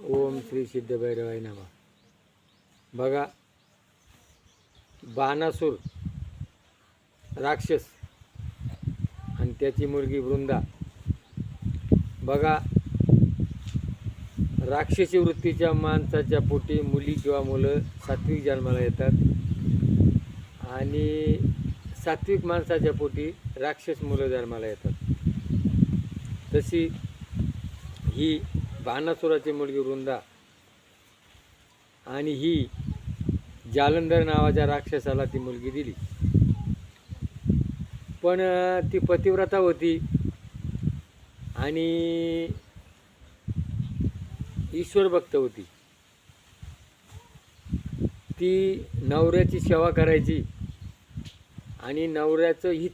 ओम श्री सिद्धभैरवाय नमः. बघा, बाणासूर राक्षस आणि त्याची मुलगी वृंदा. बघा, राक्षसी वृत्तीच्या माणसाच्या पोटी मुली किंवा मुलं सात्विक जन्माला येतात आणि सात्विक माणसाच्या पोटी राक्षस मुलं जन्माला येतात. तशी ही बाणासुराची मुलगी वृंदा आणि ही जालंधर नावाच्या राक्षसाला ती मुलगी दिली. पण ती पतिव्रता होती आणि ईश्वर भक्त होती. ती नवऱ्याची सेवा करायची आणि नवऱ्याचं हित.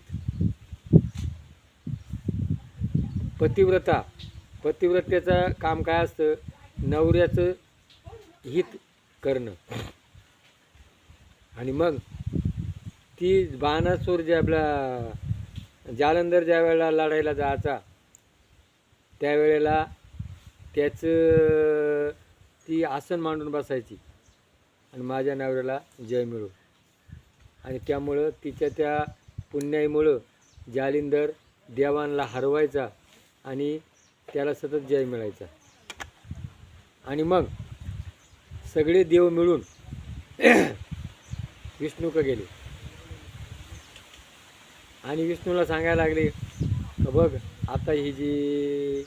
पतिव्रतेचं काम काय असतं? नवऱ्याचं हित करणं. आणि मग ती बाणासूर जे आपला जालंधर ज्या वेळेला लढायला जायचा त्यावेळेला त्याचं ती आसन मांडून बसायची आणि माझ्या नवऱ्याला जय मिळो. आणि त्यामुळं तिच्या त्या पुण्याईमुळं जालिंदर देवांना हरवायचा आणि त्याला सतत जय मिळायचा. आणि मग सगळे देव मिळून विष्णूकडे गेले आणि विष्णूला सांगायला लागले का बघ, आता ही जी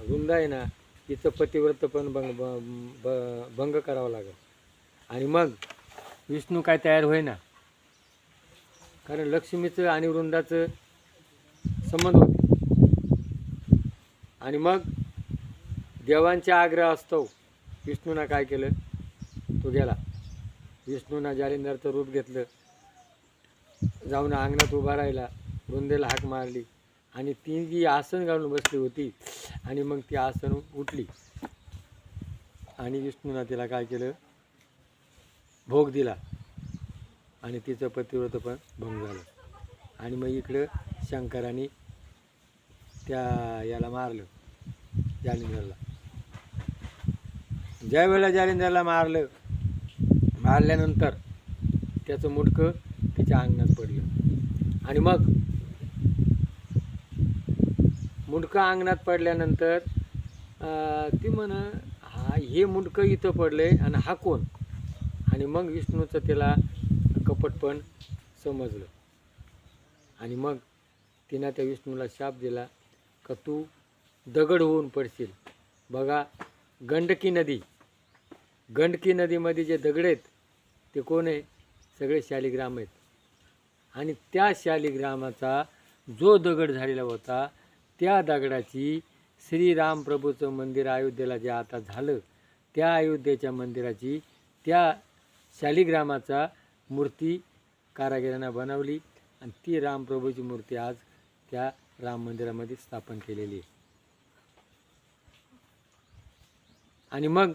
वृंदा आहे ना, तिचं पतिव्रत पण भंग करावं लागेल. आणि मग विष्णू काय तयार होईना, कारण लक्ष्मीचं आणि वृंदाचं संबंध होते. आणि मग देवांच्या आग्रह असतो विष्णूनं काय केलं, तो गेला. विष्णूनं जालिंदरचं रूप घेतलं, जाऊन अंगणात उभा राहिला, वृंदेला हाक मारली आणि ती जी आसन घालून बसली होती आणि मग ती आसन उठली आणि विष्णूनं तिला काय केलं, भोग दिला आणि तिचं पतिव्रत पण भंग झालं. आणि मग इकडं शंकराने त्या याला मारलं, जालिंदरला. ज्या वेळेला जालिंदरला मारल्यानंतर त्याचं मुंडकं तिच्या अंगणात पडलं. आणि मग मुंडकं अंगणात पडल्यानंतर ती हे मुंडकं इथं पडले आणि हा कोण? आणि मग विष्णूचं तिला कपट पण समजलं. आणि मग तिनं त्या विष्णूला शाप दिला का तू दगड होऊन पडशील. बघा, गंडकी नदीमध्ये जे दगड आहेत ते कोण आहे? सगळे शालिग्राम आहेत. आणि त्या शालिग्रामाचा जो दगड झालेला होता त्या दगडाची श्रीराम प्रभूचं मंदिर अयोध्येला जे आता झालं त्या अयोध्येच्या मंदिराची त्या शालिग्रामाचा मूर्ती कारागिरांना बनवली आणि ती रामप्रभूची मूर्ती आज त्या राम मंदिरामध्ये स्थापन केलेली आहे. आणि मग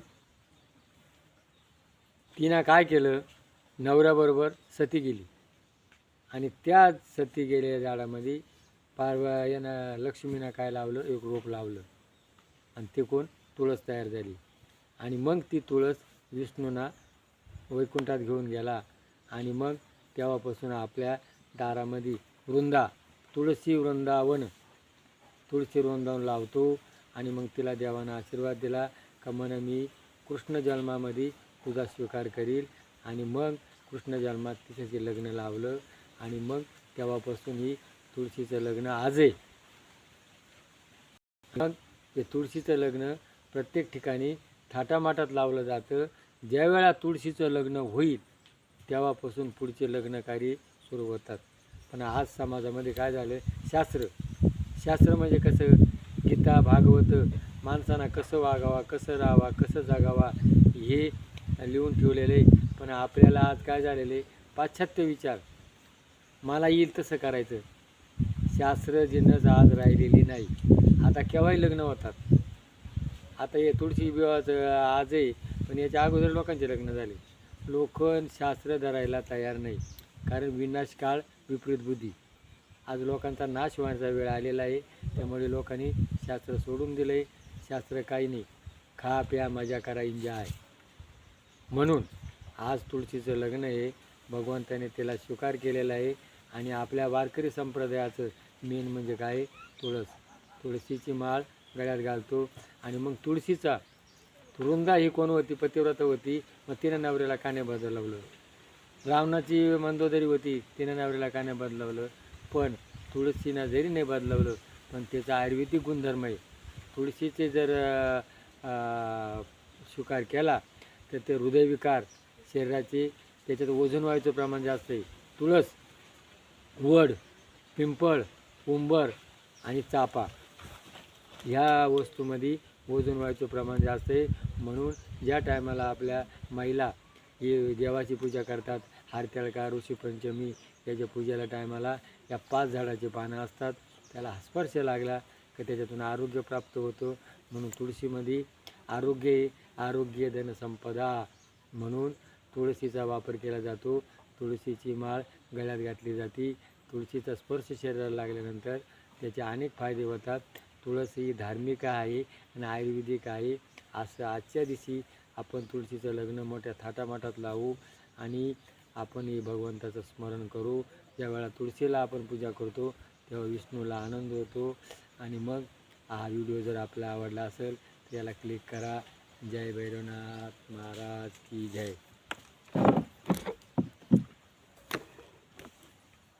तिनं काय केलं, नवऱ्याबरोबर सती गेली आणि त्या सती गेलेल्या झाडामध्ये यानं लक्ष्मीनं काय लावलं, एक रोप लावलं आणि ते कोण? तुळस तयार झाली. आणि मग ती तुळस विष्णूंना वैकुंठात घेऊन गेला आणि मग तेव्हापासून आपल्या दारामध्ये तुळशी वृंदावन लावतो. आणि मग तिला देवानं आशीर्वाद दिला का म्हणे मी कृष्ण जन्मामध्ये तुझा स्वीकार करील. आणि मग कृष्ण जन्मात तिच्याशी लग्न लावलं आणि मग तेव्हापासून ही तुळशीचं लग्न आज आहे. मग ते तुळशीचं लग्न प्रत्येक ठिकाणी थाटामाटात लावलं जातं. ज्यावेळा तुळशीचं लग्न होईल तेव्हापासून पुढचे लग्नकार्य सुरू होतात. पण आज समाजामध्ये काय झालं, शास्त्र म्हणजे कसं, गीता भागवत माणसांना कसं वागावा, कसं राहावा, कसं जगावा हे लिहून ठेवलेले. पण आपल्याला आज काय झालेले, पाश्चात्य विचार, मला येईल तसं करायचं. शास्त्र जिन्नस आज राहिलेली नाही. आता केव्हाही लग्न होतात. आता हे तुळशी विवाहाचं आज आहे, पण याच्या अगोदर लोकांचे लग्न झाले. लोक शास्त्र धरायला तयार नाही, कारण विनाशकाळ विपरीत बुद्धी. आज लोकांचा नाश होण्याचा वेळ आलेला आहे. त्यामुळे लोकांनी शास्त्र सोडून दिलं आहे. शास्त्र काही नाही. खा प्या मजा करा एन्जॉय. म्हणून आज तुळशीचं लग्न हे भगवंताने त्याला स्वीकार केलेला आहे. आणि आपल्या वारकरी संप्रदायाचं मेन म्हणजे काय, तुळशीची माळ गळ्यात घालतो. आणि मग तुळशीचा वृंदा ही कोण होती, पतिव्रत होती, मग तिनं नवऱ्याला काने बदलवलं. रावणाची मंदोदरी होती, तिनं नवऱ्याला काने बदलवलं. पण तुळशीनं जरी नाही बदलवलं, पण त्याचा आयुर्वेदिक गुणधर्म आहे. तुळशीचे जर स्वीकार केला तर ते हृदयविकार शरीराचे, त्याच्यात वजन व्हायचं प्रमाण जास्त आहे. तुळस, वड, पिंपळ, उंबर आणि चाफा ह्या वस्तूमध्ये वजन व्हायचं प्रमाण जास्त आहे. म्हणून ज्या टायमाला आपल्या महिला हे देवाची पूजा करतात, हरताळका, ऋषीपंचमी याच्या पूजेला टायमाला या 5 झाडाची पानं असतात. त्याला स्पर्श लागला की त्याच्यातून आरोग्य प्राप्त होतं. म्हणून तुळशीमध्ये आरोग्य धनसंपदा म्हणून तुळशीचा वापर केला जातो. तुळशीची माळ गळ्यात घातली जाते. तुळशीचा स्पर्श शरीराला लागल्यानंतर त्याचे अनेक फायदे होतात. तुळस ही धार्मिक आहे आणि आयुर्वेदिक आहे. असं आजच्या दिवशी आपण तुळशीचं लग्न मोठ्या थाटामाटात लावू आणि आपण ही भगवंताचं स्मरण करू. ज्यावेळेला तुळशीला आपण पूजा करतो तेव्हा विष्णूला आनंद होतो. आणि मग हा व्हिडिओ जर आपला आवडला असेल तर याला क्लिक करा. जय भैरवनाथ महाराज की जय.